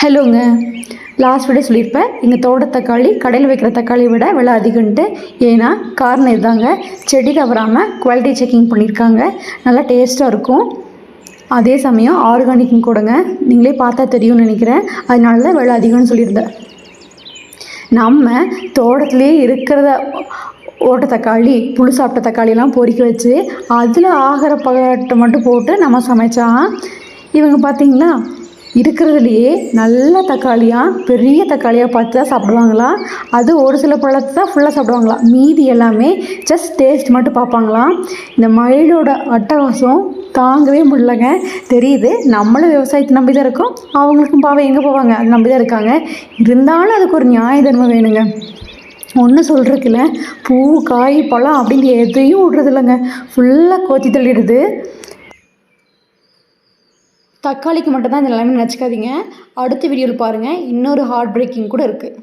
ஹலோங்க. Last video சொல்லியிருப்பேன், எங்கள் தோட்ட தக்காளி கடையில் வைக்கிற தக்காளியை விட விலை அதிகம்ன்ட்டு. ஏன்னா காரணம் இதுதாங்க, செடி தவறாமல் குவாலிட்டி செக்கிங் பண்ணியிருக்காங்க. நல்லா டேஸ்ட்டாக இருக்கும். அதே சமயம் ஆர்கானிக்கும் கூடங்க. நீங்களே பார்த்தா தெரியும்னு நினைக்கிறேன். அதனால தான் விலை அதிகம்னு சொல்லியிருந்தேன். நம்ம தோட்டத்துலேயே இருக்கிறத ஓட்ட தக்காளி, புழு சாப்பிட்ட தக்காளியெல்லாம் பொறிக்க வச்சு அதில் ஆகிற பகட்டை மட்டும் போட்டு நம்ம சமைச்சா, இவங்க பார்த்திங்களா இருக்கிறதுலையே நல்ல தக்காளியாக பெரிய தக்காளியாக பார்த்து தான் சாப்பிடுவாங்களாம். அது ஒரு சில பழத்தை தான் ஃபுல்லாக சாப்பிடுவாங்களாம். மீதி எல்லாமே ஜஸ்ட் டேஸ்ட் மட்டும் பார்ப்பாங்களாம். இந்த மயிலோட அட்டகாசம் தாங்கவே முடியலங்க. தெரியுது நம்மளும் விவசாயத்தை நம்பி தான் இருக்கோம், அவங்களுக்கும் பாவம் எங்கே போவாங்க, அது நம்பி தான் இருக்காங்க. இருந்தாலும் அதுக்கு ஒரு நியாய தர்மம் வேணுங்க. ஒன்றும் சொல்கிறதுக்குல்ல, பூ காய் பழம் அப்படின்னு எதையும் விட்றது இல்லைங்க. ஃபுல்லாக கோத்தி தள்ளிடுது. தக்காளிக்கு மட்டும்தான் இந்த நிலைமை நினச்சிக்காதீங்க. அடுத்த வீடியோவில் பாருங்கள், இன்னொரு ஹார்ட் பிரேக்கிங் கூட இருக்குது.